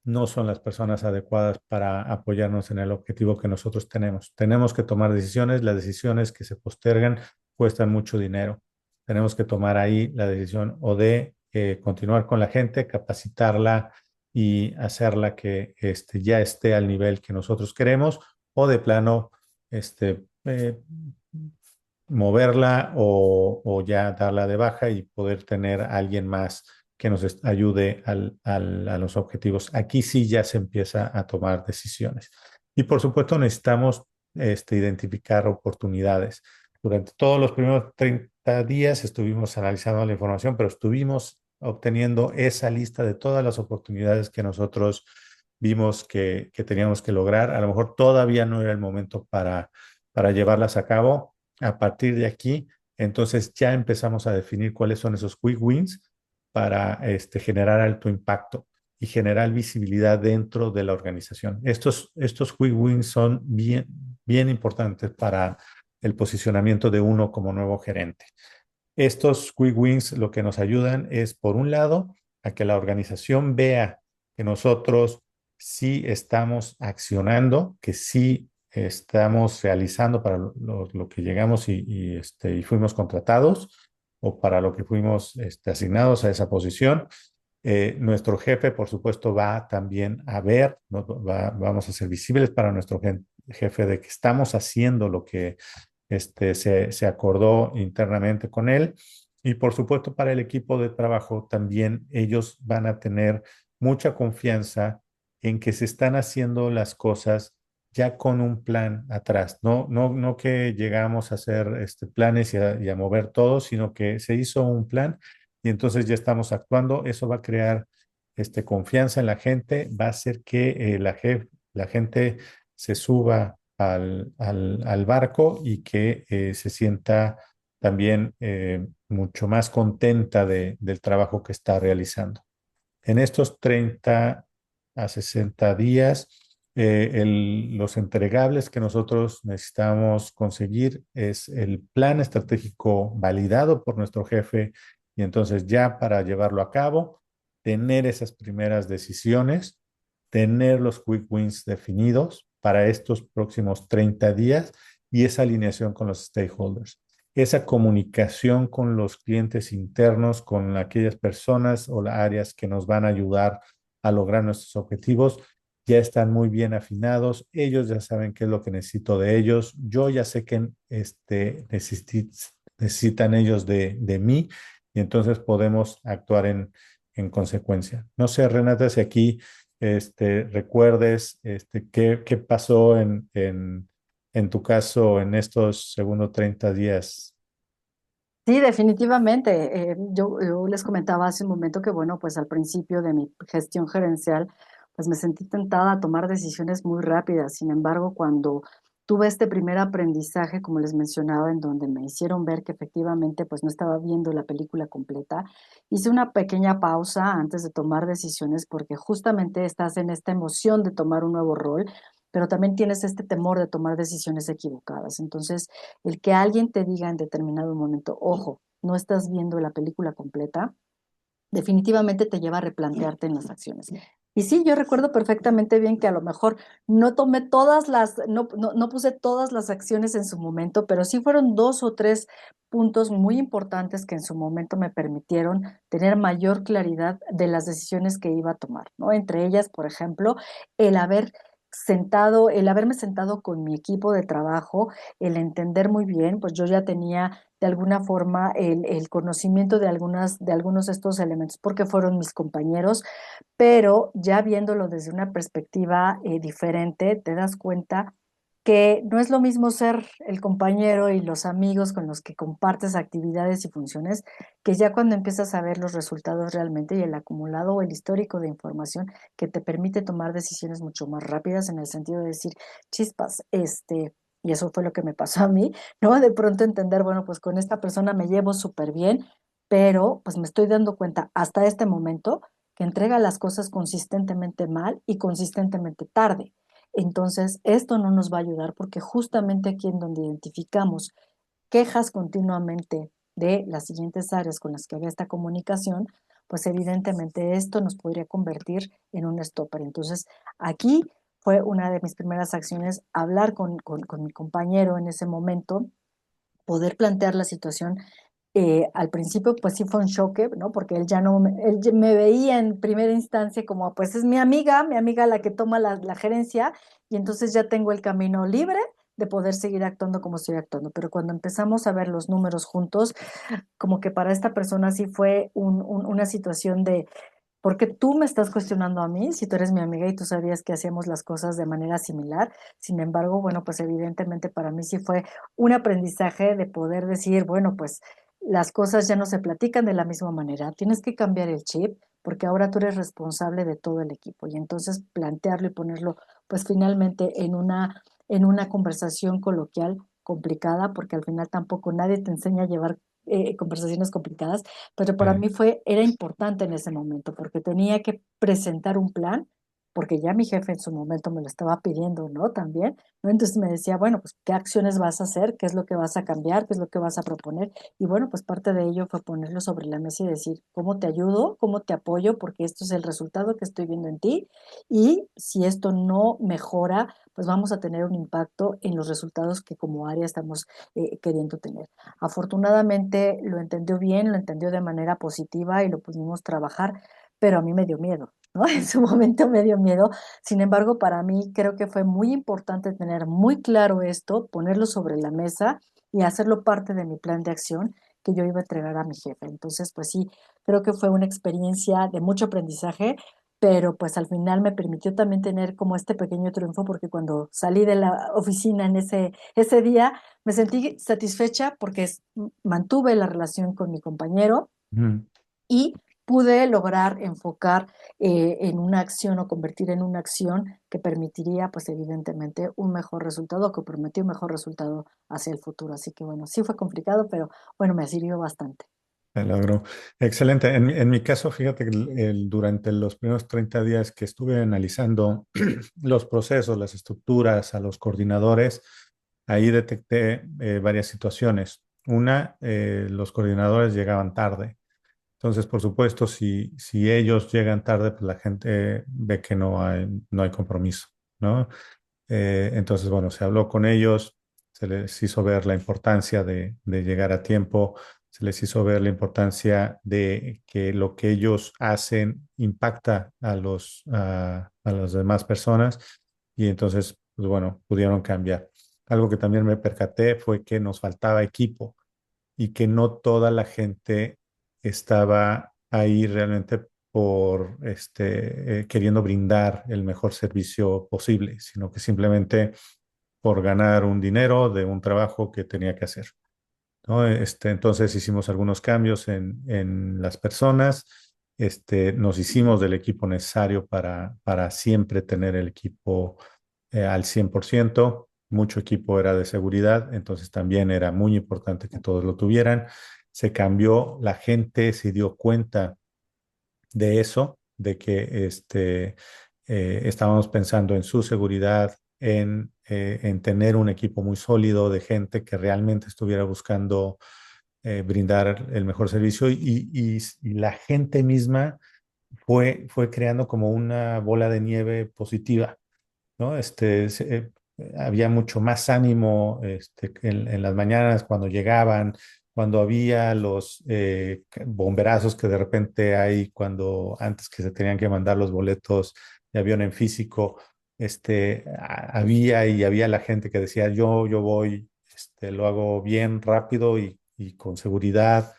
no son las personas adecuadas para apoyarnos en el objetivo que nosotros tenemos. Tenemos que tomar decisiones, las decisiones que se postergan cuestan mucho dinero. Tenemos que tomar ahí la decisión o de continuar con la gente, capacitarla y hacerla que ya esté al nivel que nosotros queremos o de plano moverla o ya darla de baja y poder tener a alguien más que nos ayude a los objetivos. Aquí sí ya se empieza a tomar decisiones. Y por supuesto necesitamos identificar oportunidades. Durante todos los primeros 30 días estuvimos analizando la información, pero estuvimos obteniendo esa lista de todas las oportunidades que nosotros vimos que teníamos que lograr. A lo mejor todavía no era el momento para llevarlas a cabo. A partir de aquí, entonces ya empezamos a definir cuáles son esos quick wins para generar alto impacto y generar visibilidad dentro de la organización. Estos quick wins son bien, bien importantes para el posicionamiento de uno como nuevo gerente. Estos quick wins lo que nos ayudan es, por un lado, a que la organización vea que nosotros sí estamos accionando, que sí estamos realizando para lo que llegamos y fuimos contratados o para lo que fuimos asignados a esa posición. Nuestro jefe, por supuesto, va también a ver, ¿no? Vamos a ser visibles para nuestro jefe de que estamos haciendo lo que se acordó internamente con él. Y por supuesto, para el equipo de trabajo también ellos van a tener mucha confianza en que se están haciendo las cosas ya con un plan atrás, no que llegamos a hacer planes y a mover todo, sino que se hizo un plan y entonces ya estamos actuando. Eso va a crear confianza en la gente, va a hacer que la gente se suba al barco y que se sienta también mucho más contenta del trabajo que está realizando. En estos 30 a 60 días, los entregables que nosotros necesitamos conseguir es el plan estratégico validado por nuestro jefe y entonces ya para llevarlo a cabo, tener esas primeras decisiones, tener los quick wins definidos para estos próximos 30 días y esa alineación con los stakeholders, esa comunicación con los clientes internos, con aquellas personas o las áreas que nos van a ayudar a lograr nuestros objetivos, ya están muy bien afinados, ellos ya saben qué es lo que necesito de ellos, yo ya sé que necesitan ellos de mí y entonces podemos actuar en consecuencia. No sé, Renata, si aquí recuerdes qué pasó en tu caso en estos segundos 30 días. Sí, definitivamente. Yo les comentaba hace un momento que, bueno, pues al principio de mi gestión gerencial, pues me sentí tentada a tomar decisiones muy rápidas. Sin embargo, cuando tuve este primer aprendizaje, como les mencionaba, en donde me hicieron ver que efectivamente, pues no estaba viendo la película completa, hice una pequeña pausa antes de tomar decisiones porque justamente estás en esta emoción de tomar un nuevo rol, pero también tienes este temor de tomar decisiones equivocadas. Entonces, el que alguien te diga en determinado momento, ojo, no estás viendo la película completa, definitivamente te lleva a replantearte en las acciones. Y sí, yo recuerdo perfectamente bien que a lo mejor no tomé todas no puse todas las acciones en su momento, pero sí fueron dos o tres puntos muy importantes que en su momento me permitieron tener mayor claridad de las decisiones que iba a tomar, ¿no? Entre ellas, por ejemplo, el haber el haberme sentado con mi equipo de trabajo, el entender muy bien, pues yo ya tenía de alguna forma el conocimiento de algunos de estos elementos porque fueron mis compañeros, pero ya viéndolo desde una perspectiva diferente, te das cuenta que no es lo mismo ser el compañero y los amigos con los que compartes actividades y funciones, que ya cuando empiezas a ver los resultados realmente y el acumulado o el histórico de información que te permite tomar decisiones mucho más rápidas en el sentido de decir, chispas, y eso fue lo que me pasó a mí, ¿no? De pronto entender, bueno, pues con esta persona me llevo súper bien, pero pues me estoy dando cuenta hasta este momento que entrega las cosas consistentemente mal y consistentemente tarde. Entonces, esto no nos va a ayudar porque justamente aquí en donde identificamos quejas continuamente de las siguientes áreas con las que había esta comunicación, pues evidentemente esto nos podría convertir en un stopper. Entonces, aquí fue una de mis primeras acciones hablar con mi compañero en ese momento, poder plantear la situación. Al principio pues sí fue un choque, ¿no? Porque él ya no, él me veía en primera instancia como pues es mi amiga la que toma la gerencia y entonces ya tengo el camino libre de poder seguir actuando como estoy actuando. Pero cuando empezamos a ver los números juntos, como que para esta persona sí fue una situación de, ¿por qué tú me estás cuestionando a mí si tú eres mi amiga y tú sabías que hacíamos las cosas de manera similar? Sin embargo, bueno, pues evidentemente para mí sí fue un aprendizaje de poder decir, bueno, pues las cosas ya no se platican de la misma manera, tienes que cambiar el chip porque ahora tú eres responsable de todo el equipo y entonces plantearlo y ponerlo pues finalmente en una conversación coloquial complicada porque al final tampoco nadie te enseña a llevar conversaciones complicadas, pero para mí era importante en ese momento porque tenía que presentar un plan, porque ya mi jefe en su momento me lo estaba pidiendo, ¿no? También, ¿no? Entonces me decía, bueno, pues, ¿qué acciones vas a hacer? ¿Qué es lo que vas a cambiar? ¿Qué es lo que vas a proponer? Y bueno, pues parte de ello fue ponerlo sobre la mesa y decir, ¿cómo te ayudo? ¿Cómo te apoyo? Porque esto es el resultado que estoy viendo en ti y si esto no mejora, pues vamos a tener un impacto en los resultados que como área estamos queriendo tener. Afortunadamente lo entendió bien, lo entendió de manera positiva y lo pudimos trabajar, pero a mí me dio miedo, ¿no? En su momento me dio miedo. Sin embargo, para mí creo que fue muy importante tener muy claro esto, ponerlo sobre la mesa y hacerlo parte de mi plan de acción que yo iba a entregar a mi jefe. Entonces, pues sí, creo que fue una experiencia de mucho aprendizaje, pero pues al final me permitió también tener como este pequeño triunfo porque cuando salí de la oficina en ese día, me sentí satisfecha porque mantuve la relación con mi compañero Ujú. y pude lograr enfocar en una acción o convertir en una acción que permitiría, pues evidentemente, un mejor resultado, que prometió un mejor resultado hacia el futuro. Así que bueno, sí fue complicado, pero bueno, me sirvió bastante. Se logró. Excelente. En mi caso, fíjate que durante los primeros 30 días que estuve analizando los procesos, las estructuras, a los coordinadores, ahí detecté varias situaciones. Una, los coordinadores llegaban tarde. Entonces, por supuesto, si ellos llegan tarde, pues la gente ve que no hay compromiso, ¿no? Entonces, bueno, se habló con ellos, se les hizo ver la importancia de llegar a tiempo, se les hizo ver la importancia de que lo que ellos hacen impacta a las demás personas y entonces, pues bueno, pudieron cambiar. Algo que también me percaté fue que nos faltaba equipo y que no toda la gente estaba ahí realmente por queriendo brindar el mejor servicio posible, sino que simplemente por ganar un dinero de un trabajo que tenía que hacer, ¿no? Entonces hicimos algunos cambios en las personas, nos hicimos del equipo necesario para siempre tener el equipo al 100%. Mucho equipo era de seguridad, entonces también era muy importante que todos lo tuvieran. Se cambió, la gente se dio cuenta de eso, de que estábamos pensando en su seguridad, en tener un equipo muy sólido de gente que realmente estuviera buscando brindar el mejor servicio y la gente misma fue creando como una bola de nieve positiva, ¿no? Había mucho más ánimo en las mañanas cuando llegaban, cuando había los bomberazos que de repente hay cuando antes que se tenían que mandar los boletos de avión en físico, había la gente que decía yo voy, lo hago bien, rápido y con seguridad.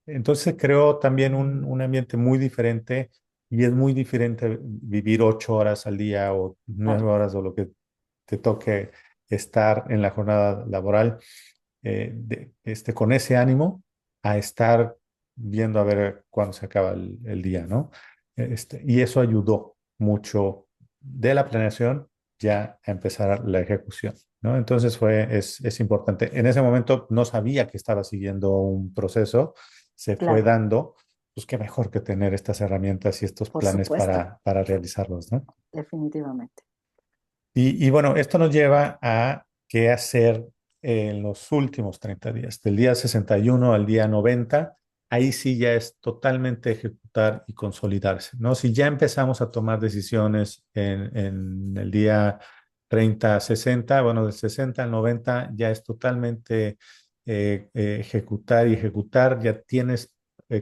Entonces se creó también un ambiente muy diferente y es muy diferente vivir 8 horas al día o 9 horas o lo que te toque estar en la jornada laboral con ese ánimo a estar viendo a ver cuándo se acaba el día, ¿no? Y eso ayudó mucho de la planeación ya a empezar la ejecución, ¿no? Entonces es importante. En ese momento no sabía que estaba siguiendo un proceso, se fue Claro, dando, pues qué mejor que tener estas herramientas y estos por planes supuesto, para realizarlos, ¿no? definitivamente. Y bueno, esto nos lleva a qué hacer en los últimos 30 días, del día 61 al día 90. Ahí sí ya es totalmente ejecutar y consolidarse, ¿no? Si ya empezamos a tomar decisiones en el día 30 60, bueno, del 60 al 90 ya es totalmente ejecutar y ejecutar, ya tienes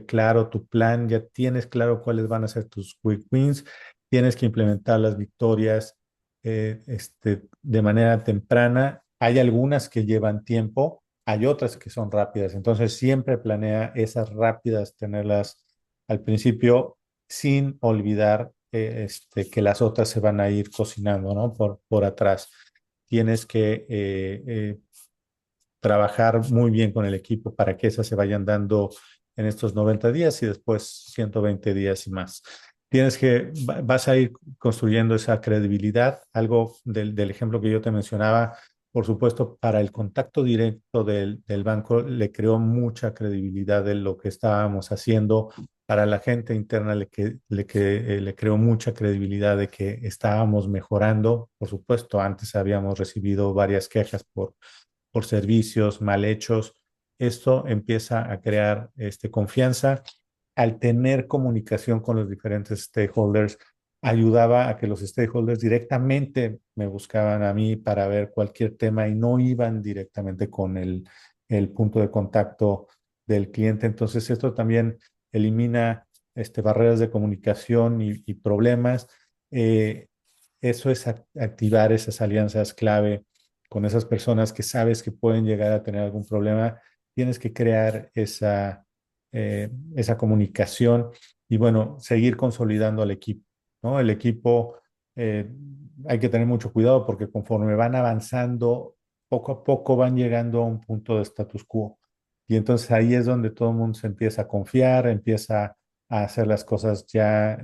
claro tu plan, ya tienes claro cuáles van a ser tus quick wins, tienes que implementar las victorias de manera temprana. Hay algunas que llevan tiempo, hay otras que son rápidas. Entonces siempre planea esas rápidas, tenerlas al principio sin olvidar que las otras se van a ir cocinando, ¿no? Por atrás. Tienes que trabajar muy bien con el equipo para que esas se vayan dando en estos 90 días y después 120 días y más. Vas a ir construyendo esa credibilidad, algo del ejemplo que yo te mencionaba, por supuesto, para el contacto directo del banco le creó mucha credibilidad de lo que estábamos haciendo. Para la gente interna le creó mucha credibilidad de que estábamos mejorando. Por supuesto, antes habíamos recibido varias quejas por servicios mal hechos. Esto empieza a crear confianza. Al tener comunicación con los diferentes stakeholders, ayudaba a que los stakeholders directamente me buscaban a mí para ver cualquier tema y no iban directamente con el punto de contacto del cliente. Entonces, esto también elimina barreras de comunicación y problemas. Eh, Eso es activar esas alianzas clave con esas personas que sabes que pueden llegar a tener algún problema. Tienes que crear esa comunicación y bueno, seguir consolidando al equipo, ¿no? El equipo eh, hay que tener mucho cuidado porque conforme van avanzando, poco a poco van llegando a un punto de status quo. Y entonces ahí es donde todo el mundo se empieza a confiar, empieza a hacer las cosas ya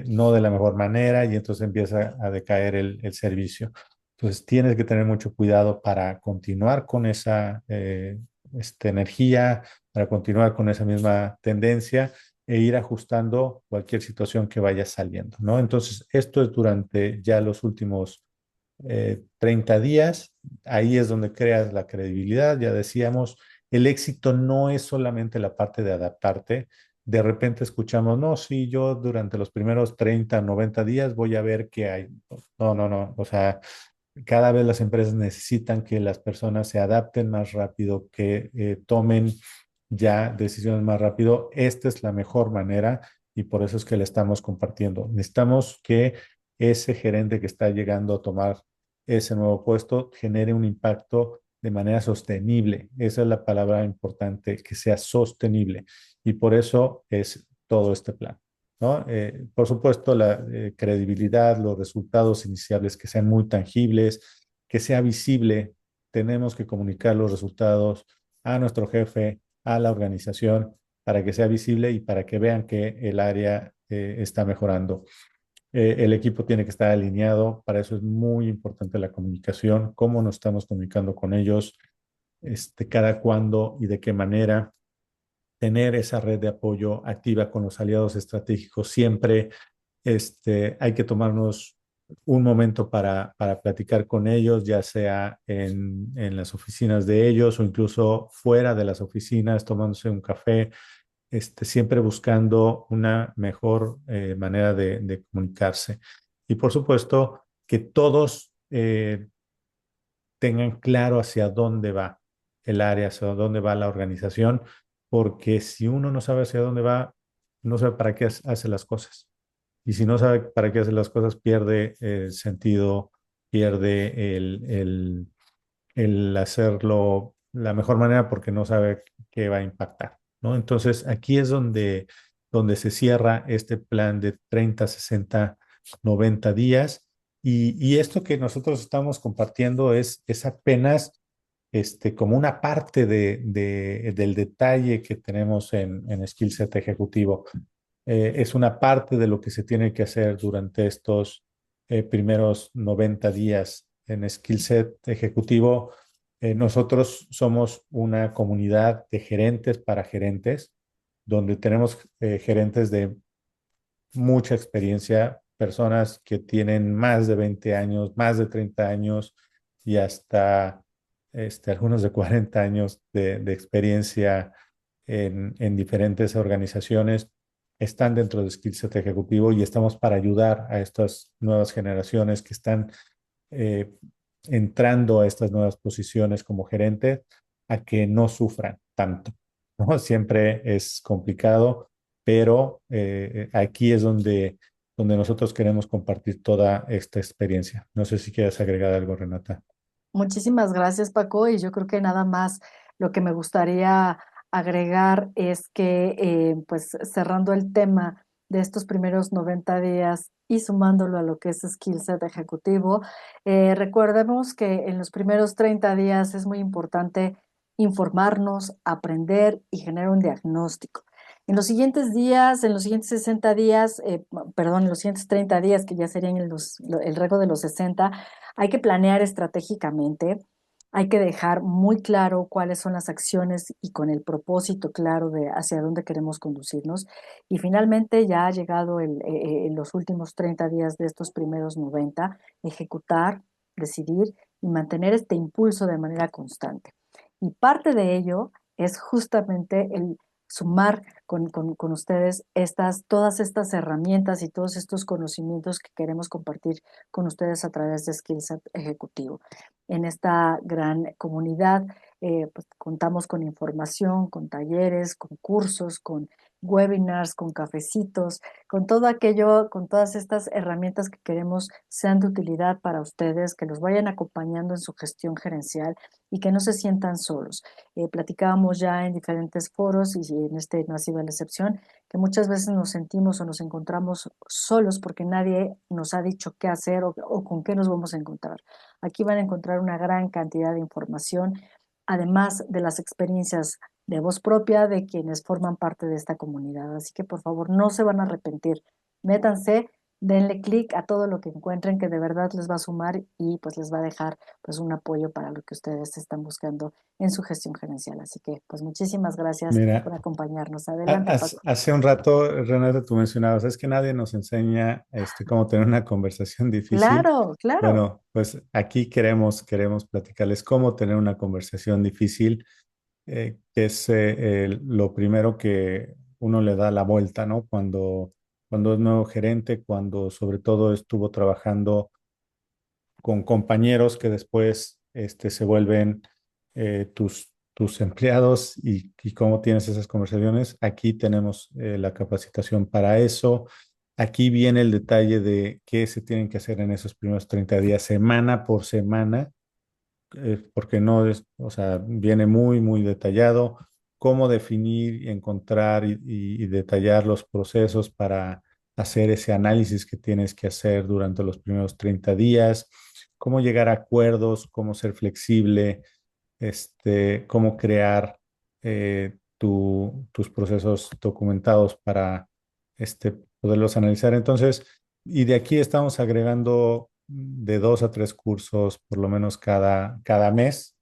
no de la mejor manera y entonces empieza a decaer el servicio. Entonces tienes que tener mucho cuidado para continuar con esa energía, para continuar con esa misma tendencia e ir ajustando cualquier situación que vaya saliendo, ¿no? Entonces, esto es durante ya los últimos 30 días, ahí es donde creas la credibilidad, ya decíamos, el éxito no es solamente la parte de adaptarte, de repente escuchamos, no, sí, yo durante los primeros 30, 90 días voy a ver qué hay. No, no, no, o sea, cada vez las empresas necesitan que las personas se adapten más rápido, que tomen ya decisiones más rápido. Esta es la mejor manera y por eso es que le estamos compartiendo. Necesitamos que ese gerente que está llegando a tomar ese nuevo puesto genere un impacto de manera sostenible. Esa es la palabra importante, que sea sostenible. Y por eso es todo este plan, ¿no? Por supuesto, la credibilidad, los resultados iniciales que sean muy tangibles, que sea visible. Tenemos que comunicar los resultados a nuestro jefe, a la organización, para que sea visible y para que vean que el área está mejorando. El equipo tiene que estar alineado, para eso es muy importante la comunicación, cómo nos estamos comunicando con ellos, cada cuándo y de qué manera tener esa red de apoyo activa con los aliados estratégicos. Siempre hay que tomarnos un momento para platicar con ellos, ya sea en las oficinas de ellos o incluso fuera de las oficinas, tomándose un café, siempre buscando una mejor manera de comunicarse. Y por supuesto, que todos tengan claro hacia dónde va el área, hacia dónde va la organización, porque si uno no sabe hacia dónde va, no sabe para qué hace las cosas. Y si no sabe para qué hace las cosas, pierde el sentido, pierde el hacerlo la mejor manera porque no sabe qué va a impactar, ¿no? Entonces, aquí es donde se cierra este plan de 30, 60, 90 días. Y esto que nosotros estamos compartiendo es apenas como una parte del detalle que tenemos en Skillset Ejecutivo. Es una parte de lo que se tiene que hacer durante estos primeros 90 días en Skillset Ejecutivo. Nosotros somos una comunidad de gerentes para gerentes, donde tenemos gerentes de mucha experiencia, personas que tienen más de 20 años, más de 30 años y hasta algunos de 40 años de experiencia en diferentes organizaciones. Están dentro de Skillset Ejecutivo y estamos para ayudar a estas nuevas generaciones que están eh, entrando a estas nuevas posiciones como gerente a que no sufran tanto, ¿no? Siempre es complicado, pero aquí es donde nosotros queremos compartir toda esta experiencia. No sé si quieres agregar algo, Renata. Muchísimas gracias, Paco. Y yo creo que nada más lo que me gustaría agregar es que, pues cerrando el tema de estos primeros 90 días y sumándolo a lo que es Skillset Ejecutivo, recordemos que en los primeros 30 días es muy importante informarnos, aprender y generar un diagnóstico. En los siguientes días, en los siguientes 60 días, perdón, en los siguientes 30 días, que ya serían el rego de los 60, hay que planear estratégicamente, hay que dejar muy claro cuáles son las acciones y con el propósito claro de hacia dónde queremos conducirnos. Y finalmente, ya ha llegado los últimos 30 días de estos primeros 90, ejecutar, decidir y mantener este impulso de manera constante. Y parte de ello es justamente el sumar con ustedes todas estas herramientas y todos estos conocimientos que queremos compartir con ustedes a través de Skillset Ejecutivo. En esta gran comunidad, pues, contamos con información, con talleres, con cursos, con webinars, con cafecitos, con todo aquello, con todas estas herramientas que queremos sean de utilidad para ustedes, que los vayan acompañando en su gestión gerencial y que no se sientan solos. Platicábamos ya en diferentes foros y en este no ha sido la excepción, que muchas veces nos sentimos o nos encontramos solos porque nadie nos ha dicho qué hacer o con qué nos vamos a encontrar. Aquí van a encontrar una gran cantidad de información, además de las experiencias de voz propia de quienes forman parte de esta comunidad. Así que por favor, no se van a arrepentir. Métanse, denle clic a todo lo que encuentren que de verdad les va a sumar y pues les va a dejar pues un apoyo para lo que ustedes están buscando en su gestión gerencial. Así que pues muchísimas gracias Mira, por acompañarnos. Adelante, Paco. hace un rato, Renata, tú mencionabas, es que nadie nos enseña cómo tener una conversación difícil. Claro, claro. Bueno, pues aquí queremos platicarles cómo tener una conversación difícil, que es lo primero que uno le da la vuelta, ¿no? Cuando es nuevo gerente, cuando sobre todo estuvo trabajando con compañeros que después se vuelven tus empleados y cómo tienes esas conversaciones. Aquí tenemos la capacitación para eso. Aquí viene el detalle de qué se tienen que hacer en esos primeros 30 días, semana por semana, porque no es, o sea, viene muy detallado cómo definir y encontrar y detallar los procesos para hacer ese análisis que tienes que hacer durante los primeros 30 días, cómo llegar a acuerdos, cómo ser flexible, cómo crear tus procesos documentados para poderlos analizar. Entonces, y de aquí estamos agregando de 2 a 3 cursos, por lo menos cada mes.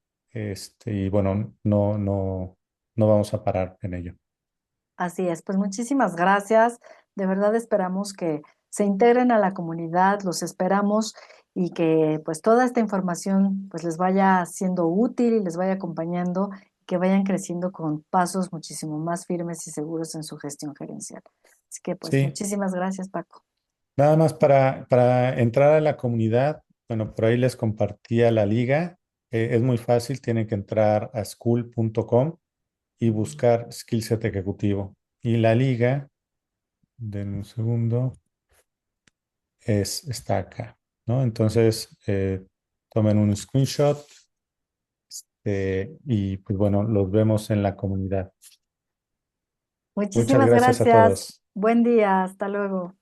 Y bueno, no vamos a parar en ello. Así es, pues muchísimas gracias. De verdad esperamos que se integren a la comunidad, los esperamos y que pues toda esta información pues les vaya siendo útil y les vaya acompañando, que vayan creciendo con pasos muchísimo más firmes y seguros en su gestión gerencial. Así que pues Sí, muchísimas gracias, Paco. nada más para entrar a la comunidad, bueno, por ahí les compartía la liga. Es muy fácil, tienen que entrar a school.com y buscar Skillset Ejecutivo. Y la liga, denme un segundo, está acá, ¿no? Entonces, tomen un screenshot y pues bueno, los vemos en la comunidad. Muchas Muchísimas gracias a gracias. todos. Buen día, hasta luego.